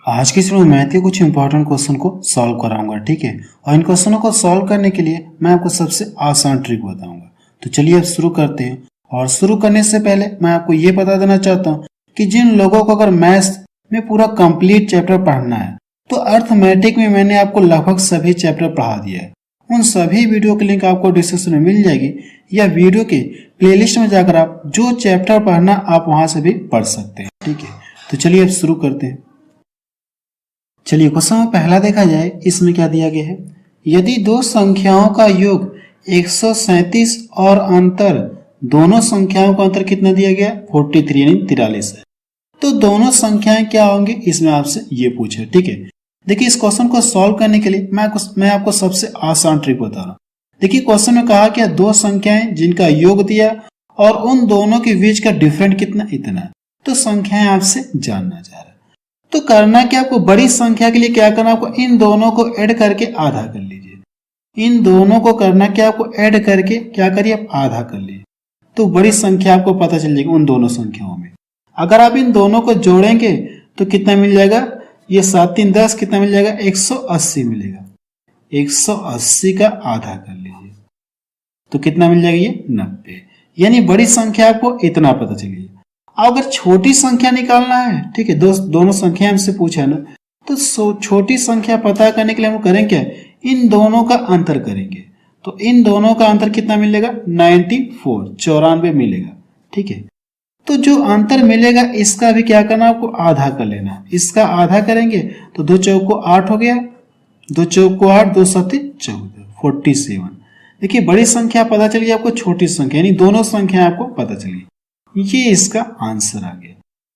आज की इस वीडियो में मैथ के कुछ इंपॉर्टेंट क्वेश्चन को सॉल्व कराऊंगा, ठीक है। और इन क्वेश्चनों को सॉल्व करने के लिए मैं आपको सबसे आसान ट्रिक बताऊंगा। तो चलिए अब शुरू करते हैं। और शुरू करने से पहले मैं आपको ये बता देना चाहता हूँ कि जिन लोगों को अगर मैथ्स में पूरा कंप्लीट चैप्टर पढ़ना है तो अर्थमेटिक में मैंने आपको लगभग सभी चैप्टर पढ़ा दिया है। उन सभी वीडियो की लिंक आपको डिस्क्रिप्शन में मिल जाएगी या वीडियो के प्लेलिस्ट में जाकर आप जो चैप्टर पढ़ना आप वहां से भी पढ़ सकते हैं, ठीक है। तो चलिए अब शुरू करते हैं। चलिए क्वेश्चन में पहला देखा जाए, इसमें क्या दिया गया है। यदि दो संख्याओं का योग 137 और अंतर दोनों संख्याओं का अंतर कितना दिया गया, 43 यानी 43 है, तो दोनों संख्याएं क्या होंगी, इसमें आपसे ये पूछे, ठीक है। देखिए इस क्वेश्चन को सॉल्व करने के लिए मैं आपको सबसे आसान ट्रिक बता रहा हूँ। देखिए क्वेश्चन में कहा कि दो संख्याएं जिनका योग दिया और उन दोनों के बीच का डिफरेंट कितना, इतना, तो संख्याएं आपसे जानना चाह रहा है। तो करना क्या, आपको बड़ी संख्या के लिए क्या करना, आपको इन दोनों को ऐड करके आधा कर लीजिए। इन दोनों को करना क्या, आपको ऐड करके क्या करिए, आप आधा कर लीजिए, तो बड़ी संख्या आपको पता चल जाएगी उन दोनों संख्याओं में। अगर आप इन दोनों को जोड़ेंगे तो कितना मिल जाएगा, ये 7 3 10, कितना मिल जाएगा, 180 मिलेगा। 180 का आधा कर लीजिए तो कितना मिल जाएगा, ये 90। यानी बड़ी संख्या आपको इतना पता चलिए। अगर छोटी संख्या निकालना है, ठीक है, दोनों संख्या हमसे पूछा है ना, तो छोटी संख्या पता करने के लिए हम करेंगे क्या, इन दोनों का अंतर करेंगे। तो इन दोनों का अंतर कितना मिलेगा, 94 मिलेगा, ठीक है। तो जो अंतर मिलेगा इसका भी क्या करना, आपको आधा कर लेना। इसका आधा करेंगे तो 2 चौक को 8 हो गया, 2 चौक को 8, 2 7 14, 47। देखिए बड़ी संख्या पता चली आपको, छोटी संख्या यानी दोनों संख्या आपको पता चली, ये इसका आंसर आ गया।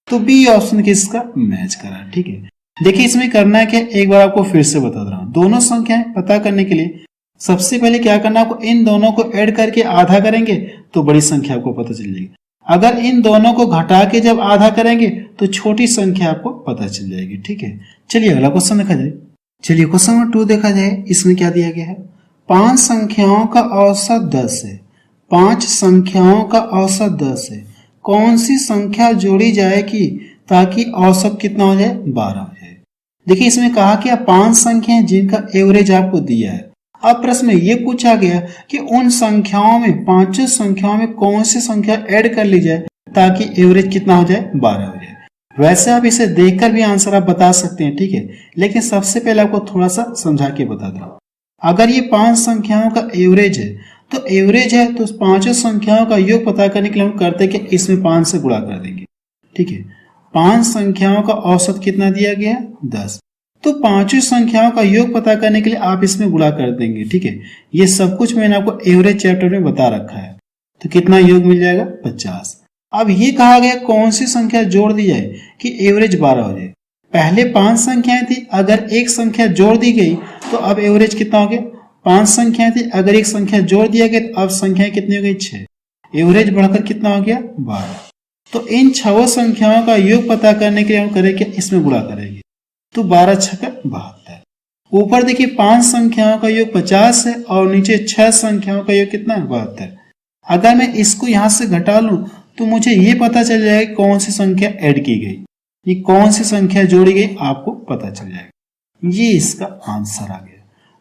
तो बी ऑप्शन के इसका मैच करा, ठीक है। देखिए इसमें करना है क्या, एक बार आपको फिर से बता रहा हूं। दोनों संख्याएं पता करने के लिए सबसे पहले क्या करना, आपको इन दोनों को ऐड करके आधा करेंगे तो बड़ी संख्या आपको पता चल जाएगी। अगर इन दोनों को घटा के जब आधा करेंगे तो छोटी संख्या आपको पता चल जाएगी, ठीक है। चलिए अगला क्वेश्चन देखा जाए। चलिए क्वेश्चन नंबर 2 देखा जाए, इसमें क्या दिया गया है। 5 संख्याओं का औसत 10 है। 5 संख्याओं का औसत 10 है। कौन सी संख्या जोड़ी जाएगी ताकि औसत कितना हो जाए, 12 हो जाए। देखिए इसमें कहा कि 5 संख्याएं जिनका एवरेज आपको दिया है। अब प्रश्न में यह पूछा गया कि उन संख्याओं में, 5 संख्याओं में कौन सी संख्या ऐड कर ली जाए ताकि एवरेज कितना हो जाए, 12 हो जाए। वैसे आप इसे देखकर भी आंसर आप बता सकते हैं, ठीक है, लेकिन सबसे पहले आपको थोड़ा सा समझा के बता दूं। अगर ये 5 संख्याओं का एवरेज है तो एवरेज है तो 5 संख्याओं का योग पता करने के लिए हम करते हैं कि इसमें 5 से गुणा कर देंगे, ठीक है। 5 संख्याओं का औसत कितना दिया गया है, 10, तो 5 संख्याओं का योग पता करने के लिए आप इसमें गुणा कर देंगे, ठीक है। ये सब कुछ मैंने आपको एवरेज चैप्टर में बता रखा है। तो कितना योग मिल जाएगा, 50। अब ये कहा गया कौन सी संख्या जोड़ दी जाए कि एवरेज 12 हो जाए। पहले 5 संख्याएं थी, अगर एक संख्या जोड़ दी गई तो अब एवरेज कितना हो गया, 5 संख्याएं थी, अगर एक संख्या जोड़ दिया गया तो अब संख्याएं कितनी हो गई, 6। एवरेज बढ़कर कितना हो गया, 12। तो इन 6 संख्याओं का योग पता करने के लिए हम करेंगे, इसमें गुणा करेंगे, तो 12 6 72। ऊपर देखिए 5 संख्याओं का योग 50 है और नीचे 6 संख्याओं का योग कितना है, 72। अगर मैं इसको यहां से घटा लूं तो मुझे ये पता चल जाएगा कौन सी संख्या ऐड की गई, ये कौन सी संख्या जोड़ी गई, आपको पता चल जाएगा। ये इसका आंसर आ गया।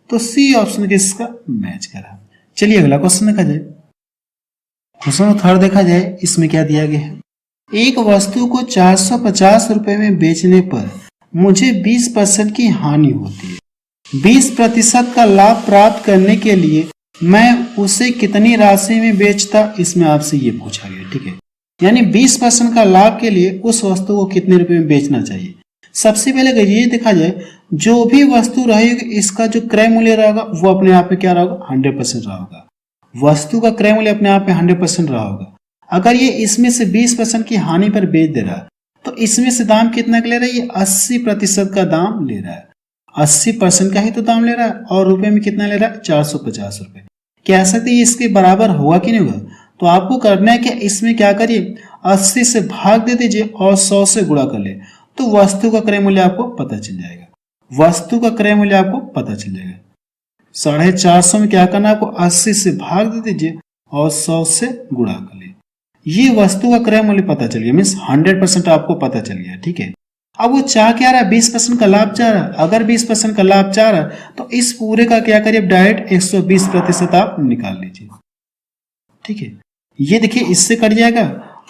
तो सी ऑप्शन के इसका मैच करा। चलिए अगला क्वेश्चन देखा जाए। क्वेश्चन 3 देखा जाए, इसमें क्या दिया गया है। एक वस्तु को 450 रुपए में बेचने पर मुझे 20% की हानि होती है। 20% का लाभ प्राप्त करने के लिए मैं उसे कितनी राशि में बेचता, इसमें आपसे ये पूछा गया, ठीक है। यानी 20% का लाभ के लिए उस वस्तु को कितने रुपए में बेचना चाहिए। सबसे पहले अगर ये देखा जाए, जो भी वस्तु रहेगी इसका जो क्रय मूल्य रहेगा वो अपने आप में क्या रहेगा, 100% रहा होगा। वस्तु का क्रय मूल्य अपने आप में 100% रहा होगा। अगर ये इसमें से 20% की हानि पर बेच दे रहा है तो इसमें से दाम कितना ले रहा है, ये 80% का दाम ले रहा है। 80% का ही तो दाम ले रहा है और रुपए में कितना ले रहा है, 450 रुपए। कह सकते ये इसके बराबर होगा कि नहीं होगा। तो आपको करना है कि इसमें क्या करिए, 80 से भाग दे दीजिए और 100 से गुणा कर ले, तो वस्तु का क्रय मूल्य आपको पता चल जाएगा। वस्तु का क्रय मूल्य आपको पता चल जाएगा। 450 में क्या करना, आपको 80 से भाग दे दीजिए और 100 से गुणा कर ले, ये वस्तु का क्रय मूल्य पता चल गया, मीन्स 100% आपको पता चल गया, ठीक है। अब वो चाह क्या रहा है, 20% का लाभ चाह रहा है। अगर 20% का लाभ चाह रहा है तो इस पूरे का क्या करिए, डायरेक्ट 120% आप निकाल लीजिए। ठीक है, ये देखिए इससे कट जाएगा।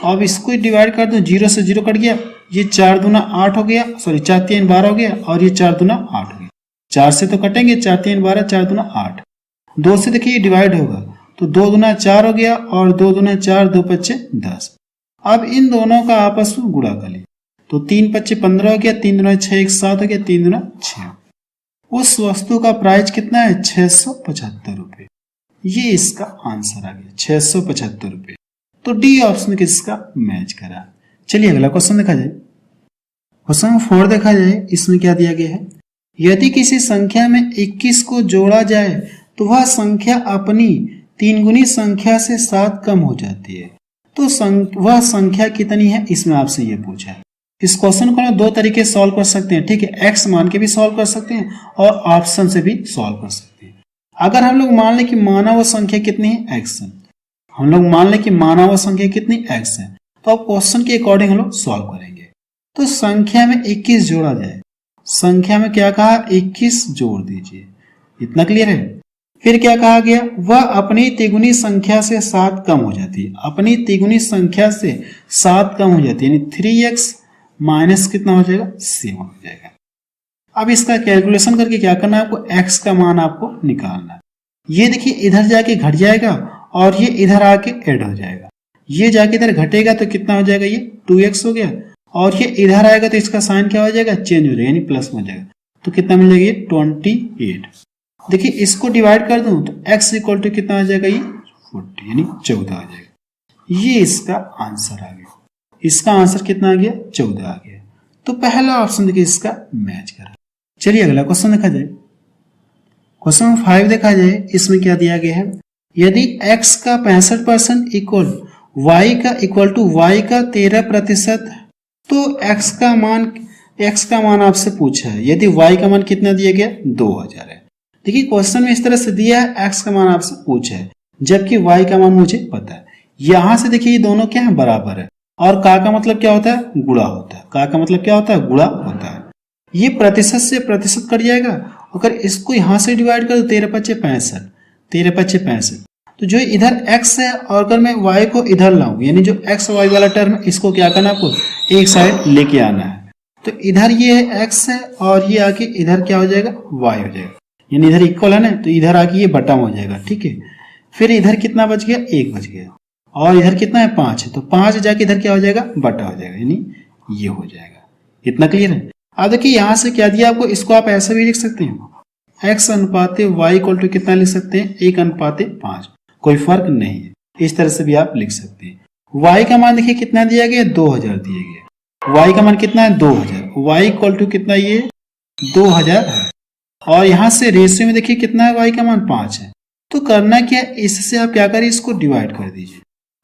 अब इसको डिवाइड कर दो, 0 से 0 कट गया, ये 4 दूना 8 हो गया, सॉरी 4 3 12 हो गया, और ये 4 दूना 8 हो गया। 4 से तो कटेंगे, 4 3 12, 4 दूना 8। 2 से देखिए ये डिवाइड होगा, तो 2 दूना 4 हो गया, और 2 दूना 4, 2 पच्चे 10। अब इन दोनों का आपस में गुणा कर लिया, तो 3 पच्चे 15 हो गया, 3 दूना 6, 1 7 हो गया, 3 दूना 6। उस वस्तु का प्राइस कितना है, 675 रुपये। ये इसका आंसर आ गया, 675 रुपये। तो डी ऑप्शन किसका मैच करा। चलिए अगला क्वेश्चन देखा जाए। क्वेश्चन 4 देखा जाए, इसमें क्या दिया गया है, यदि किसी संख्या में 21 को जोड़ा जाए तो वह संख्या अपनी 3 गुनी संख्या से 7 कम हो जाती है, तो वह संख्या कितनी है, इसमें आपसे ये पूछा है। इस क्वेश्चन को ना 2 तरीके से सॉल्व कर सकते हैं। ठीक है, एक्स मान के भी सॉल्व कर सकते हैं और ऑप्शन से भी सॉल्व कर सकते हैं। अगर हम लोग मान लें कि माना हुआ संख्या कितनी है, एक्स है, हम लोग मान लें कि माना हुआ संख्या कितनी एक्स है, तो अब क्वेश्चन के अकॉर्डिंग हम लोग सॉल्व करेंगे। तो संख्या में 21 जोड़ा जाए, संख्या में क्या कहा, 21 जोड़ दीजिए, इतना क्लियर है। फिर क्या कहा गया, वह अपनी तिगुनी संख्या से 7 कम हो जाती है, अपनी तिगुनी संख्या से 7 कम हो जाती है, यानी 3x माइनस कितना हो जाएगा, 7 हो जाएगा। अब इसका कैलकुलेशन करके क्या करना है आपको, x का मान आपको निकालना है। ये देखिए इधर जाके घट जाएगा और ये इधर आके ऐड हो जाएगा, ये जाके इधर घटेगा तो कितना हो जाएगा, ये 2x हो गया, और ये इधर आएगा तो इसका साइन क्या हो जाएगा, चेंज हो जाएगा, यानी प्लस हो जाएगा। तो कितना मिल जाएगा, ये 28। देखिए इसको डिवाइड कर दूं तो x इक्वल टू कितना आ जाएगा, ये 40, यानी 14 आ जाएगा। ये इसका आंसर आ गया। इसका आंसर कितना आ गया, 14 आ गया। तो पहला ऑप्शन देखिए इसका मैच करा। चलिए अगला क्वेश्चन देखा जाए। क्वेश्चन 5 देखा जाए, इसमें क्या दिया गया है, यदि x का 65% इक्वल y का इक्वल टू y का 13%, तो x का मान आपसे पूछा है, यदि y का मान कितना दिया गया, 2000 है। देखिए क्वेश्चन में इस तरह से दिया है, x का मान आपसे पूछा है, जबकि y का मान मुझे पता है। यहां से देखिए ये दोनों क्या है, बराबर है, और का मतलब क्या होता है, गुणा होता है। का मतलब क्या होता है, गुणा होता है। ये प्रतिशत से प्रतिशत कट जाएगा, अगर इसको यहां से डिवाइड कर दो, 13 पच्चे 65, 13 पच्चे 65, तो जो इधर x है, और अगर मैं y को इधर लाऊं, यानी जो x y वाला टर्म है, इसको क्या करना आपको, एक साइड लेके आना है। तो इधर ये x है और ये आके इधर क्या हो जाएगा, y हो जाएगा, यानी इधर इक्वल है ना, तो इधर आके ये बटा हो जाएगा। ठीक है, फिर इधर कितना बच गया, 1 बच गया, और इधर कितना है, 5 है, तो 5 जाके इधर क्या हो जाएगा, बटा हो जाएगा, यानी ये हो जाएगा। इतना क्लियर है। अब देखिए यहां से क्या दिया आपको, इसको आप ऐसे भी लिख सकते हैं, x अनुपाते y इक्वल टू कितना लिख सकते हैं, 1 अनुपाते 5, कोई फर्क नहीं है। इस तरह से भी आप लिख सकते हैं। y का मान देखिए कितना दिया गया, 2000 दिया गया। y का मान कितना है, 2000, y इक्वल टू कितना, ये 2000 है, और यहां से रेशियो में देखिए कितना है, y का मान 5 है। तो करना क्या, इससे आप क्या करिए, इसको डिवाइड कर दीजिए,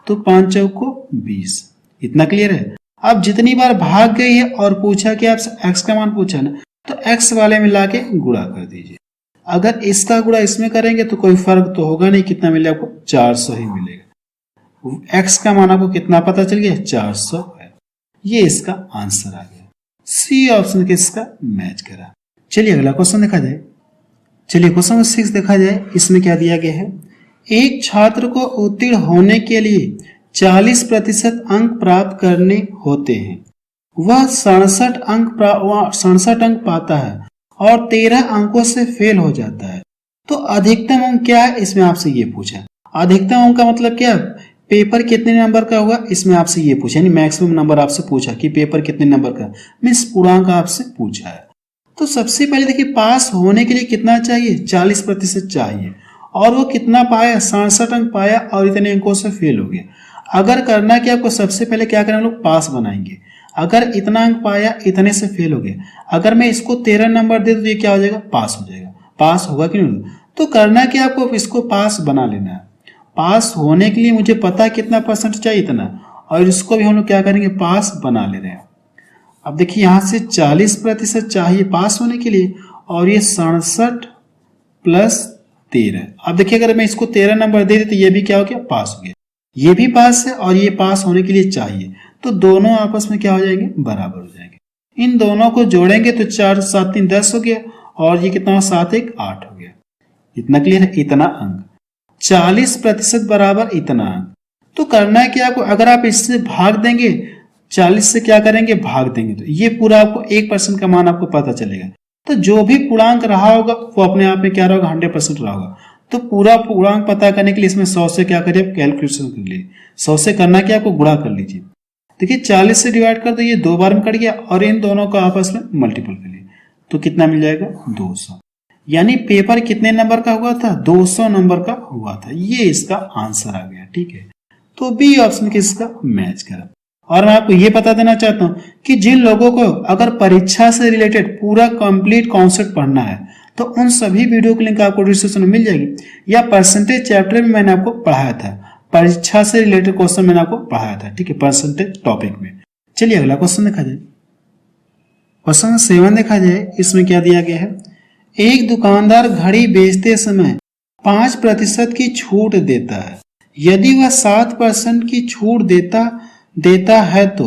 तो 5 चौको 20। इतना क्लियर है। अब जितनी बार भाग गई है और पूछा कि आपसे x का मान पूछा ना, तो x वाले में लाके गुणा कर दीजिए। अगर इसका गुणा इसमें करेंगे तो कोई फर्क तो होगा नहीं, कितना मिलेगा आपको, 400 ही मिलेगा। x का मान आपको कितना पता चल गया, 400 है। ये इसका आंसर आ गया। सी ऑप्शन किसका मैच करा। चलिए अगला क्वेश्चन देखा जाए। चलिए क्वेश्चन 6 देखा जाए, इसमें क्या दिया गया है, एक छात्र को उत्तीर्ण होने के लिए 40% अंक प्राप्त करने होते हैं, वह 67 अंक पाता है और 13 अंकों से फेल हो जाता है, तो अधिकतम अंक क्या है, इसमें आपसे ये पूछा। अधिकतम अंक का मतलब क्या, पेपर कितने नंबर का हुआ, इसमें आपसे ये पूछा, यानी मैक्सिमम नंबर आपसे पूछा कि पेपर कितने नंबर का, मीन्स पूर्णांक आपसे पूछा है। तो सबसे पहले देखिए पास होने के लिए कितना चाहिए, 40% चाहिए, और वो कितना पाया, 67 अंक पाया और इतने अंकों से फेल हो गया। अगर करना कि आपको सबसे पहले क्या करना, हम लोग पास बनाएंगे। अगर इतना अंक पाया, इतने से फेल हो गया, अगर मैं इसको 13 नंबर दे दूं तो ये क्या हो जाएगा, पास हो जाएगा। पास होगा कि नहीं, तो करना कि आपको इसको पास बना लेना है। पास होने के लिए मुझे पता कितना परसेंट चाहिए, इतना, और इसको भी हम लोग क्या करेंगे, पास बना ले रहे हैं। अब देखिए यहां से 40% चाहिए पास होने के लिए, और ये 67 प्लस 13। अब देखिए अगर मैं इसको 13 नंबर दे दी तो ये भी क्या हो गया, पास हो गया। ये भी पास है और ये पास होने के लिए चाहिए, तो दोनों आपस में क्या हो जाएंगे, बराबर हो जाएंगे। इन दोनों को जोड़ेंगे तो 4 7 3 10 हो गया और ये कितना 7 1 8 हो गया। इतना क्लियर है? इतना अंक 40% बराबर इतना अंक। तो करना है कि आपको, अगर आप इससे भाग देंगे 40 से क्या करेंगे भाग देंगे तो ये पूरा आपको 1% का मान आपको पता चलेगा। तो जो भी पूर्णांक रहा होगा वो अपने आप में क्या रहा होगा 100% रहा होगा। तो पूरा पूर्णांक पता करने के लिए इसमें 100 से क्या करिए कैलकुलेशन कर लिए। 100 से करना क्या आपको गुणा कर लीजिए। देखिए 40 से डिवाइड कर दो, ये 2 बार में कट गया और इन दोनों को आपस में मल्टीपल कर लिए तो कितना मिल जाएगा 200। यानी पेपर कितने नंबर का हुआ था 200 नंबर का हुआ था। ये इसका आंसर आ गया। ठीक है, तो बी ऑप्शन किसका मैच करा। और मैं आपको ये बता देना चाहता हूं कि जिन लोगों को अगर परीक्षा से रिलेटेड पूरा कंप्लीट कॉन्सेप्ट पढ़ना है तो उन सभी वीडियो की लिंक आपको डिस्क्रिप्शन में मिल जाएगी। या परसेंटेज चैप्टर में मैंने आपको पढ़ाया था, परीक्षा से रिलेटेड क्वेश्चन मैंने आपको पढ़ाया था। ठीक है, परसेंटेज टॉपिक में। चलिए अगला क्वेश्चन देखा जाए। क्वेश्चन 7 देखा जाए। इसमें क्या दिया गया है, एक दुकानदार घड़ी बेचते समय 5% की छूट देता है। यदि वह 7% की छूट देता है तो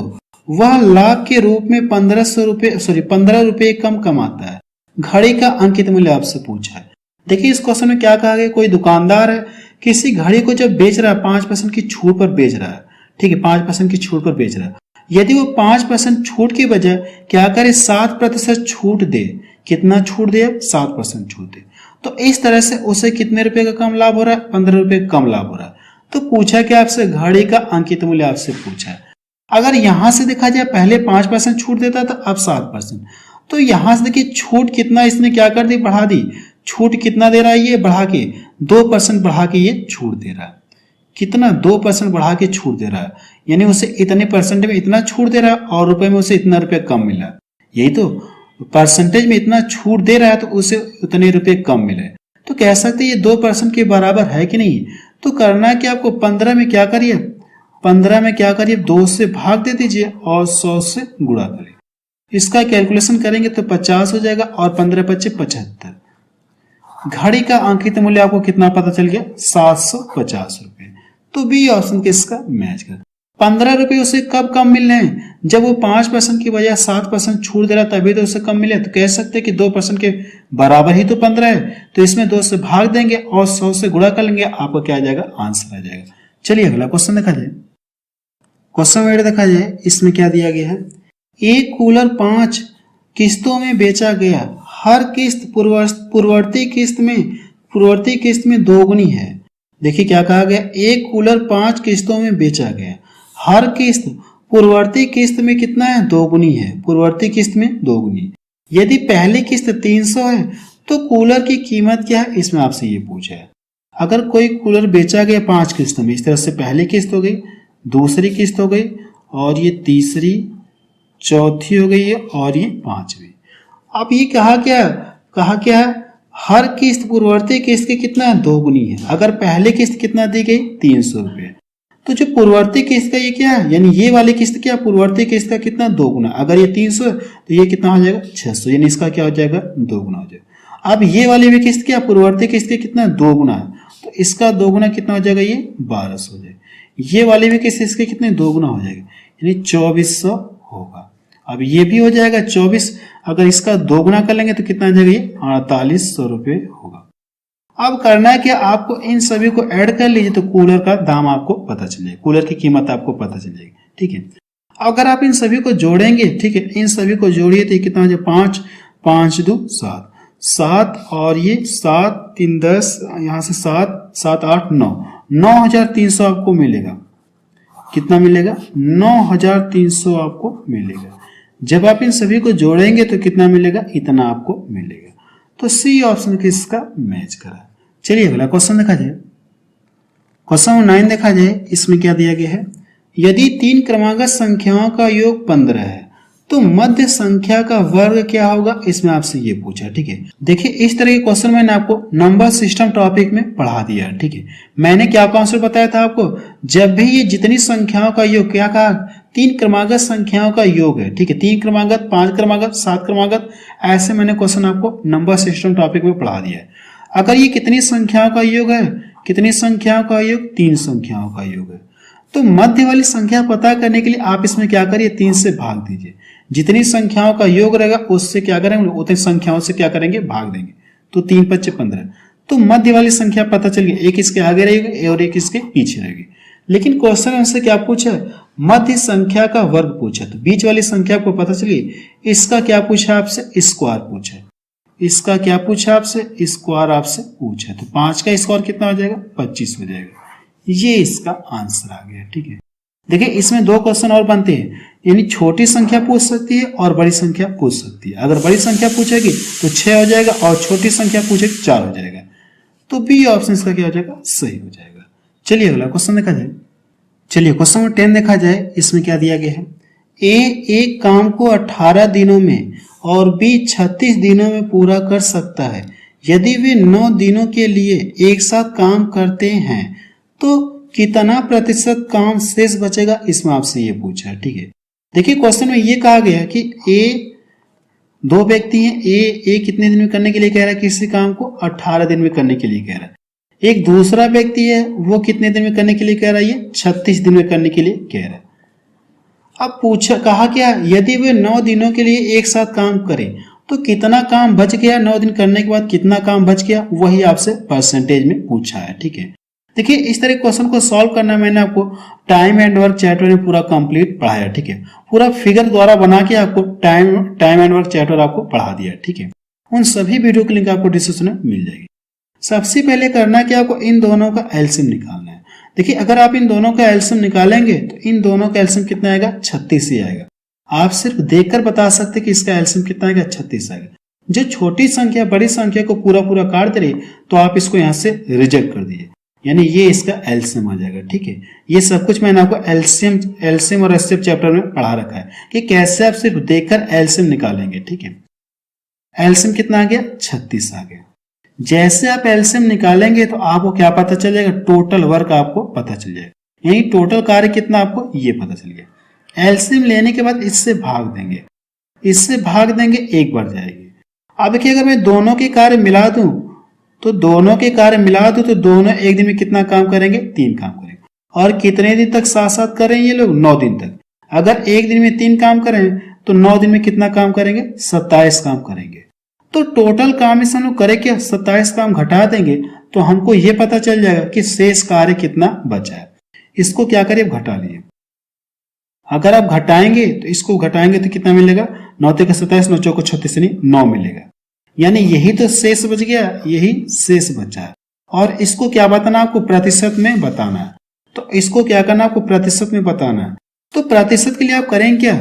वह लाभ के रूप में 15 रुपए कम कमाता है। घड़ी का अंकित मूल्य आपसे पूछा है। देखिए इस क्वेश्चन में क्या कहा गया, कोई दुकानदार है किसी घड़ी को जब बेच रहा है 5% की छूट पर बेच रहा है। ठीक है, 5% की छूट पर बेच रहा है। यदि वो 5% छूट की बजाय क्या करे 7% छूट दे। कितना छूट दे, 7% छूट दे। तो इस तरह से उसे कितने रुपए का कम लाभ हो रहा है, 15 रुपए कम लाभ हो रहा है। तो पूछा कि आपसे घड़ी का अंकित मूल्य आपसे पूछा है। अगर यहां से देखा जाए पहले 5% छूट देता था, अब 7%। तो यहां से देखिए छूट कितना इसने क्या कर दी, बढ़ा दी। छूट कितना दे रहा है, ये बढ़ा के 2% बढ़ा के ये छूट दे रहा है। कितना 2% बढ़ा के छूट दे रहा है, यानी उसे इतने परसेंट में इतना छूट दे रहा है और रुपए में उसे इतना रुपये कम मिला। यही तो, परसेंटेज में इतना छूट दे रहा है तो उसे उतने रुपए कम मिले। तो कह सकते ये 2% के बराबर है कि नहीं। तो करना है कि आपको 15 में क्या करिए, 2 से भाग दे दीजिए और 100 से गुणा करिए। इसका कैलकुलेशन करेंगे तो 50 हो जाएगा और 15 × 5 = 75। घड़ी का अंकित मूल्य आपको कितना पता चल गया, 750 रुपए। तो बी ऑप्शन किसका मैच कर। 15 रुपए उसे कब कम मिल रहे हैं, जब वो 5% की बजाय 7% छूट दे रहा तभी तो उसे कम मिले। तो कह सकते हैं कि 2% के बराबर ही तो 15 है, तो इसमें 2 से भाग देंगे और 100 से गुणा कर लेंगे, आपको क्या आ जाएगा, आंसर आ जाएगा। चलिए अगला क्वेश्चन देखा जाए। क्वेश्चन 8 देखा जाए। इसमें क्या दिया गया है, एक कूलर 5 किस्तों में बेचा गया। हर किस्त पूर्ववर्ती किस्त में दोगुनी है। देखिए क्या कहा गया, एक कूलर 5 किस्तों में बेचा गया। हर किस्त पूर्ववर्ती किस्त में कितना है, दोगुनी है। पूर्ववर्ती किस्त में दोगुनी। यदि पहली किस्त 300 है तो कूलर की कीमत क्या है, इसमें आपसे ये पूछा है। अगर कोई कूलर बेचा गया 5 किस्तों में, इस तरह से पहली किस्त हो गई, दूसरी किस्त हो गई और ये तीसरी, चौथी हो गई है और ये 5वीं। अब ये कहा क्या है, हर किस्त पूर्ववर्ती किस्त के कितना है, दोगुनी है। अगर पहली किस्त कितना दी गई, 300 रुपये, तो जो पूर्ववर्ती किस्त का ये क्या है, यानी ये वाली किस्त क्या, पूर्ववर्ती किस्त का कितना, दोगुना। अगर ये 300 है तो ये कितना हो जाएगा, 600, यानी इसका क्या हो जाएगा, दोगुना हो जाएगा। अब ये वाली भी किस्त क्या, पूर्ववर्ती किस्त के कितना, दोगुना है, तो इसका दोगुना कितना हो जाएगा, ये 1200 हो जाएगा। ये वाली भी किस्त इसके कितने, दोगुना हो जाएगा, यानी 2400 होगा। अब ये भी हो जाएगा 24, अगर इसका दोगुना कर लेंगे तो कितना आ जाएगा, ये 4800 रुपये होगा। अब करना है कि आपको इन सभी को ऐड कर लीजिए तो कूलर का दाम आपको पता चलेगा, कूलर की कीमत आपको पता चलेगी। ठीक है, अगर आप इन सभी को जोड़ेंगे, ठीक है, इन सभी को जोड़िए तो कितना हो जाए, 5 5 2 7 7 और ये 7 3 10, यहाँ से 7 7 8 9 9300 आपको मिलेगा। कितना मिलेगा, 9300 आपको मिलेगा। जब आप इन सभी को जोड़ेंगे तो कितना मिलेगा, इतना आपको मिलेगा। तो सी ऑप्शन किसका मैच करा। चलिए अगला क्वेश्चन देखा जाए। क्वेश्चन 9 देखा जाए। इसमें क्या दिया गया है, यदि 3 क्रमागत संख्याओं का योग 15 है तो मध्य संख्या का वर्ग क्या होगा, इसमें आपसे ये पूछा। ठीक है, देखिए इस तरह के क्वेश्चन मैंने आपको नंबर सिस्टम टॉपिक में पढ़ा दिया है। ठीक है, मैंने क्या कॉन्सेप्ट बताया था आपको, जब भी ये जितनी संख्याओं का योग, क्या कहा, 3 क्रमागत संख्याओं का योग है। ठीक है, 3 क्रमागत, 5 क्रमागत, 7 क्रमागत, ऐसे मैंने क्वेश्चन आपको नंबर सिस्टम टॉपिक में पढ़ा दिया है। अगर ये कितनी संख्याओं का योग है, कितनी संख्याओं का योग, 3 संख्याओं का योग है, तो मध्य वाली संख्या पता करने के लिए आप इसमें क्या करिए, 3 से भाग दीजिए। जितनी संख्याओं का योग रहेगा उससे क्या करेंगे, उतनी संख्याओं से क्या करेंगे, भाग देंगे। तो 3 × 5 = 15। तो मध्य वाली संख्या पता चल गई, एक इसके आगे रहेगी और एक इसके पीछे रहेगी। लेकिन क्वेश्चन हमसे क्या पूछा है, मध्य संख्या का वर्ग पूछा। तो बीच वाली संख्या को पता चलिए, इसका क्या पूछा आपसे, स्क्वायर पूछा। इसका क्या पूछा आपसे, स्क्वायर आपसे पूछा। तो 5 का स्क्वायर कितना हो जाएगा, 25 हो जाएगा। ये इसका आंसर आ गया। ठीक है, देखिए इसमें 2 क्वेश्चन और बनते हैं, यानी छोटी संख्या पूछ सकती है और बड़ी संख्या पूछ सकती है। अगर बड़ी संख्या पूछेगी तो 6 हो जाएगा और छोटी संख्या पूछेगी 4 हो जाएगा। तो बी ऑप्शन इसका क्या हो जाएगा, सही हो जाएगा। चलिए अगला क्वेश्चन देखा जाए। चलिए क्वेश्चन नंबर 10 देखा जाए। इसमें क्या दिया गया है, ए एक काम को 18 दिनों में और बी 36 दिनों में पूरा कर सकता है। यदि वे 9 दिनों के लिए एक साथ काम करते हैं तो कितना प्रतिशत काम शेष बचेगा, इसमें आपसे ये पूछा है। ठीक है, देखिए क्वेश्चन में ये कहा गया कि ए 2 व्यक्ति हैं, ए कितने दिन में करने के लिए कह रहा है, किसी काम को 18 दिन में करने के लिए कह रहा है। एक दूसरा व्यक्ति है, वो कितने दिन में करने के लिए कह रहा है, ये 36 दिन में करने के लिए कह रहा है। अब पूछा, कहा क्या, यदि वे 9 दिनों के लिए एक साथ काम करें तो कितना काम बच गया, 9 दिन करने के बाद कितना काम बच गया, वही आपसे परसेंटेज में पूछा है। ठीक है, देखिए इस तरह क्वेश्चन को सॉल्व करना मैंने आपको टाइम एंड वर्क चैप्टर में पूरा कंप्लीट पढ़ाया। ठीक है, पूरा फिगर द्वारा बना के आपको टाइम एंड वर्क चैप्टर आपको पढ़ा दिया। ठीक है, उन सभी वीडियो की लिंक आपको डिस्क्रिप्शन में मिल जाएगी। सबसे पहले करना क्या, आपको इन दोनों का एलसीएम निकालना है। देखिए अगर आप इन दोनों का एलसीएम निकालेंगे तो इन दोनों का एलसीएम कितना आएगा, 36 ही आएगा। आप सिर्फ देखकर बता सकते कि इसका एलसीएम कितना आएगा, 36 आएगा। जो छोटी संख्या बड़ी संख्या को पूरा काट दे रही तो आप इसको यहाँ से रिजेक्ट कर दीजिए, यानी ये इसका एलसीएम आ जाएगा। ठीक है, ये सब कुछ मैंने आपको एलसीएम और एचसीएफ चैप्टर में पढ़ा रखा है कि कैसे आप सिर्फ देखकर एलसीएम निकालेंगे। ठीक है, एलसीएम कितना आ गया, 36 आ गया। जैसे आप एलसीएम निकालेंगे तो आपको क्या पता चल जाएगा, टोटल वर्क आपको पता चल जाएगा, यानी टोटल कार्य कितना आपको ये पता चल गया। एलसीएम लेने के बाद इससे भाग देंगे, एक बार जाएगी। अब देखिए अगर मैं दोनों के कार्य मिला दूं तो दोनों एक दिन में कितना काम करेंगे, 3 काम करेंगे। और कितने दिन तक साथ साथ करें ये लोग, 9 दिन तक। अगर एक दिन में 3 काम करें तो 9 दिन में कितना काम करेंगे, 27 काम करेंगे। तो टोटल काम इस हम करें क्या, 27 काम घटा देंगे तो हमको ये पता चल जाएगा कि शेष कार्य कितना बचा है। इसको क्या करिए, घटा लिए। अगर आप घटाएंगे तो इसको घटाएंगे तो कितना मिलेगा, 9 × 27, 9 × 4 = 36, यानी 9 मिलेगा। यानी यही तो शेष बच गया, यही शेष बचा है। और इसको क्या बताना, आपको प्रतिशत में बताना है। तो इसको क्या करना, आपको प्रतिशत में बताना है। तो प्रतिशत के लिए आप करेंगे क्या,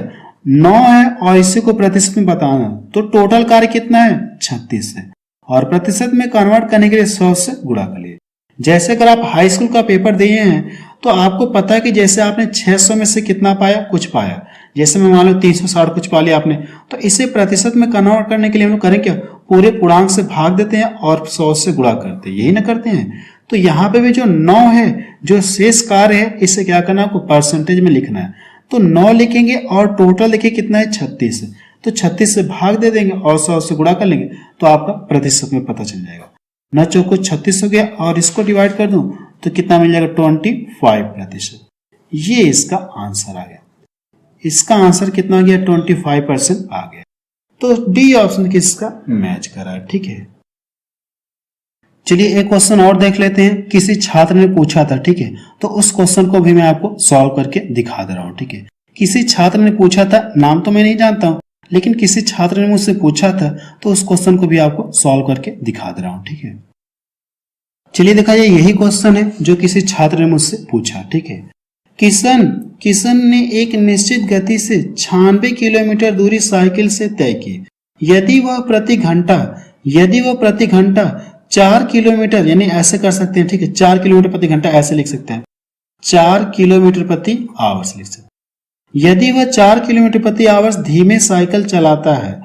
9 है और इसी को प्रतिशत में बताना। तो टोटल कार्य कितना है, 36 है, और प्रतिशत में कन्वर्ट करने के लिए 100 से गुणा कर लिए। जैसे अगर आप हाई स्कूल का पेपर दिए हैं तो आपको पता है कि जैसे आपने 600 में से कितना पाया, कुछ पाया। जैसे मैं मान लो 360 कुछ पा लिया आपने, तो इसे प्रतिशत में कन्वर्ट करने के लिए हम लोग करें क्या, पूरे पूर्णांक से भाग देते हैं और 100 से गुणा करते हैं, यही ना करते हैं। तो यहाँ पे भी जो 9 है, जो शेष कार्य है, इसे क्या करना, आपको परसेंटेज में लिखना है। तो 9 लिखेंगे और टोटल देखिए कितना है, 36 है। तो 36 से भाग दे देंगे और 100 से गुणा कर लेंगे तो आपका प्रतिशत में पता चल जाएगा। 9 × 36 हो गया और इसको डिवाइड कर दूं तो कितना मिल जाएगा, 25%। ये इसका आंसर आ गया। इसका आंसर कितना आ गया, 25% आ गया। तो डी ऑप्शन किसका मैच करा है। ठीक है, चलिए एक क्वेश्चन और देख लेते हैं। किसी छात्र ने पूछा था, ठीक है, तो उस क्वेश्चन को भी मैं आपको सॉल्व करके दिखा दे रहा हूं। ठीक है, किसी छात्र ने पूछा था, नाम तो मैं नहीं जानता हूं, लेकिन किसी छात्र ने मुझसे पूछा था, तो उस क्वेश्चन को भी आपको सॉल्व करके दिखा दे रहा हूं। ठीक है, चलिए देखा जाए, यही क्वेश्चन है जो किसी छात्र ने मुझसे पूछा। ठीक है, किशन ने एक निश्चित गति से 96 किलोमीटर दूरी साइकिल से तय की। यदि वह प्रति घंटा 4 किलोमीटर, यानी ऐसे कर सकते हैं, ठीक है, 4 किलोमीटर प्रति घंटा ऐसे लिख सकते हैं, 4 किलोमीटर प्रति आवर्स लिख सकते हैं। यदि वह 4 किलोमीटर प्रति आवर्स धीमे साइकिल चलाता है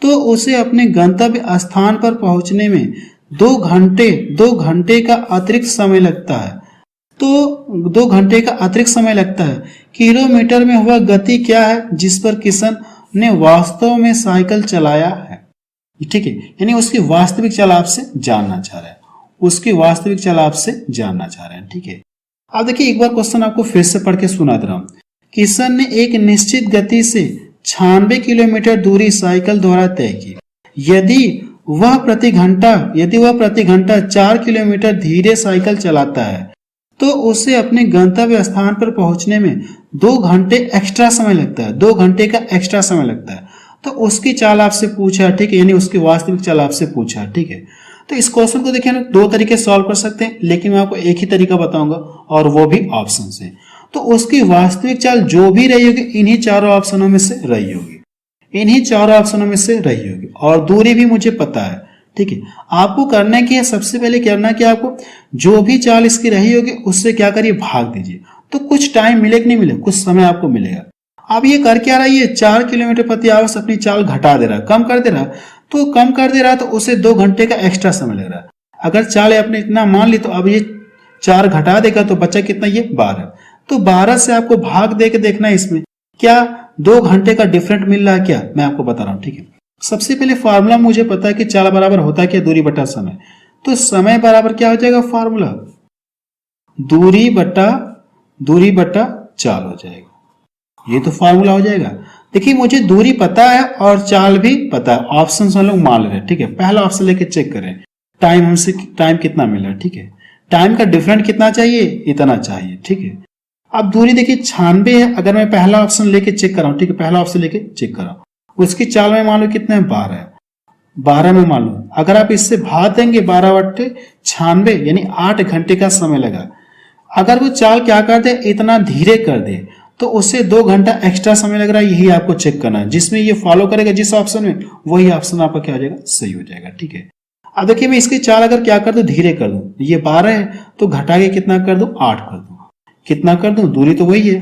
तो उसे अपने गंतव्य स्थान पर पहुंचने में 2 घंटे का अतिरिक्त समय लगता है। तो 2 घंटे का अतिरिक्त समय लगता है। किलोमीटर में वह गति क्या है जिस पर किशन ने वास्तव में साइकिल चलाया है। ठीक है, यानी उसकी वास्तविक चाल आपसे जानना चाह रहा है। ठीक है, अब देखिए एक बार क्वेश्चन आपको फिर से पढ़ के सुना दे रहा हूं। किशन ने एक निश्चित गति से 96 किलोमीटर दूरी साइकिल द्वारा तय की। यदि वह प्रति घंटा 4 किलोमीटर धीरे साइकिल चलाता है तो उसे अपने गंतव्य स्थान पर पहुंचने में 2 घंटे एक्स्ट्रा समय लगता है, 2 घंटे का एक्स्ट्रा समय लगता है। तो उसकी चाल आपसे पूछा, ठीक है, यानी उसकी वास्तविक चाल आपसे पूछा, ठीक है। तो इस क्वेश्चन को देखिए ना 2 तरीके सॉल्व कर सकते हैं, लेकिन मैं आपको एक ही तरीका बताऊंगा और वो भी ऑप्शन से। तो उसकी वास्तविक चाल जो भी रही होगी इन्हीं चारों ऑप्शनों में से रही होगी, इन्हीं चारों ऑप्शनों में से रही होगी, और दूरी भी मुझे पता है, ठीक है। आपको करना क्या है, सबसे पहले करना क्या, आपको जो भी चाल इसकी रही होगी उससे क्या करिए, भाग दीजिए। तो कुछ टाइम मिले कि नहीं मिले, कुछ समय आपको मिलेगा। अब ये कर क्या रहा है, ये 4 किलोमीटर प्रति आवर से अपनी चाल घटा दे रहा है, कम कर दे रहा है। तो कम कर दे रहा है तो उसे 2 घंटे का एक्स्ट्रा समय लग रहा है। अगर चाल आपने इतना मान ली तो अब ये 4 घटा देगा तो बचा कितना, ये 12। तो 12 से आपको भाग दे के देखना है इसमें क्या 2 घंटे का डिफरेंट मिल रहा है क्या, मैं आपको बता रहा हूं, ठीक है। सबसे पहले फार्मूला मुझे पता है कि चाल बराबर होता है क्या, दूरी बटा समय। तो समय बराबर क्या हो जाएगा, फार्मूला दूरी बटा चाल हो जाएगा, ये तो फार्मूला हो जाएगा। देखिए मुझे दूरी पता है और चाल भी पता है, ऑप्शन हम लोग मान ले रहे हैं, ठीक है। पहला ऑप्शन लेके चेक करें, टाइम कितना मिल रहा है, ठीक है। टाइम का डिफरेंट कितना चाहिए, इतना चाहिए, ठीक है। अब दूरी देखिए 96 है, अगर मैं पहला ऑप्शन लेके चेक कर रहा हूं, ठीक है, पहला ऑप्शन लेके चेक कर रहा हूं, उसकी चाल में मान लो कितना है, 12 है, 12 में मान लो अगर आप इससे भाग देंगे 12 बटे 96 यानी 8 घंटे का समय लगा। अगर वो चाल क्या कर दे, इतना धीरे कर दे तो उससे 2 घंटा एक्स्ट्रा समय लग रहा है, यही आपको चेक करना है। जिसमें ये फॉलो करेगा जिस ऑप्शन में, वही ऑप्शन आपका क्या हो जाएगा, सही हो जाएगा, ठीक है। अब देखिए मैं इसकी चाल अगर क्या कर दूं, धीरे कर दूं, ये 12 है तो घटा के कितना कर दूं, 8 कर दूं, कितना कर दूं, दूरी तो वही है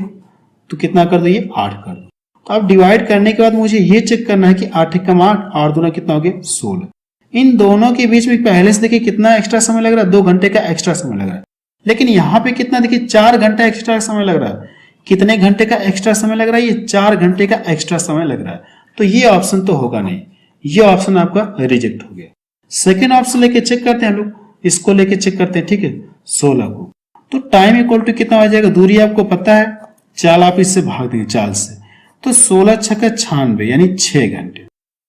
तो कितना कर दूं, ये 8 कर दूं। तो अब डिवाइड करने के बाद मुझे ये चेक करना है कि 8 कम 8, 8 दूना कितना हो गया, 16। इन दोनों के बीच में पहले से देखिए कितना एक्स्ट्रा समय लग रहा है, 2 घंटे का एक्स्ट्रा समय लग रहा है। लेकिन यहाँ पे कितना देखिए 4 घंटा एक्स्ट्रा समय लग रहा है। कितने घंटे का एक्स्ट्रा समय लग रहा है, ये 4 घंटे का एक्स्ट्रा समय लग रहा है। तो ये ऑप्शन तो होगा नहीं, ये ऑप्शन आपका रिजेक्ट हो गया। सेकेंड ऑप्शन लेके चेक करते हैं हम लोग, इसको लेके चेक करते हैं, ठीक है, 16 को। तो टाइम इक्वल टू कितना हो जाएगा, दूरी आपको पता है, चाल आप इससे भाग देंगे चाल से, तो 16 छक्का 96 यानी 6 घंटे।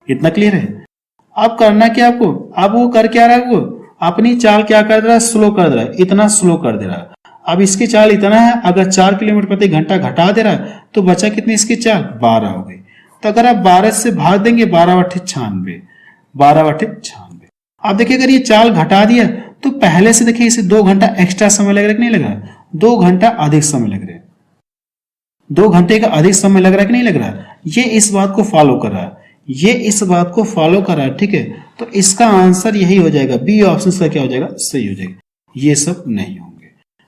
इतना क्लियर है। अब करना क्या आपको, अब वो कर क्या रहा है, वो अपनी चाल क्या कर रहा है, स्लो कर दे रहा है, इतना स्लो कर दे रहा है। अब इसकी चाल इतना है, अगर 4 किलोमीटर प्रति घंटा घटा दे रहा है तो बचा कितनी इसकी चाल, 12 हो गई। तो अगर आप 12 से भाग देंगे 12 बटे 96, 12 बटे 96। अब देखिए अगर ये चाल घटा दिया तो पहले से देखिए इसे 2 घंटा एक्स्ट्रा समय लग रहा है कि नहीं लग रहा, 2 घंटा अधिक समय लग रहा है, 2 घंटे का अधिक समय लग रहा है कि नहीं लग रहा। ये इस बात को फॉलो कर रहा है, ये इस बात को फॉलो कर रहा है, ठीक है। तो इसका आंसर यही हो जाएगा, बी ऑप्शन का क्या हो जाएगा, सही हो जाएगा, ये सब नहीं होंगे।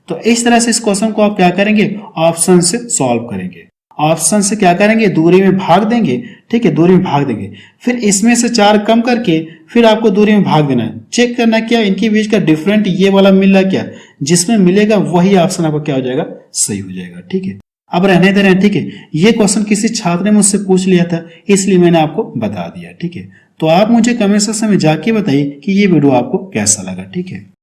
तो इस तरह से इस क्वेश्चन को आप क्या करेंगे, ऑप्शन से सॉल्व करेंगे। ऑप्शन से क्या करेंगे, दूरी में भाग देंगे, ठीक है, दूरी में भाग देंगे, फिर इसमें से 4 कम करके फिर आपको दूरी में भाग देना है। चेक करना क्या इनके बीच का डिफरेंट ये वाला मिल रहा क्या, जिसमें मिलेगा वही ऑप्शन आपका क्या हो जाएगा, सही हो जाएगा, ठीक है। अब रहने दे रहे हैं, ठीक है। ये क्वेश्चन किसी छात्र ने मुझसे पूछ लिया था, इसलिए मैंने आपको बता दिया, ठीक है। तो आप मुझे कमेंट सेक्शन में जाके बताइए कि ये वीडियो आपको कैसा लगा, ठीक है।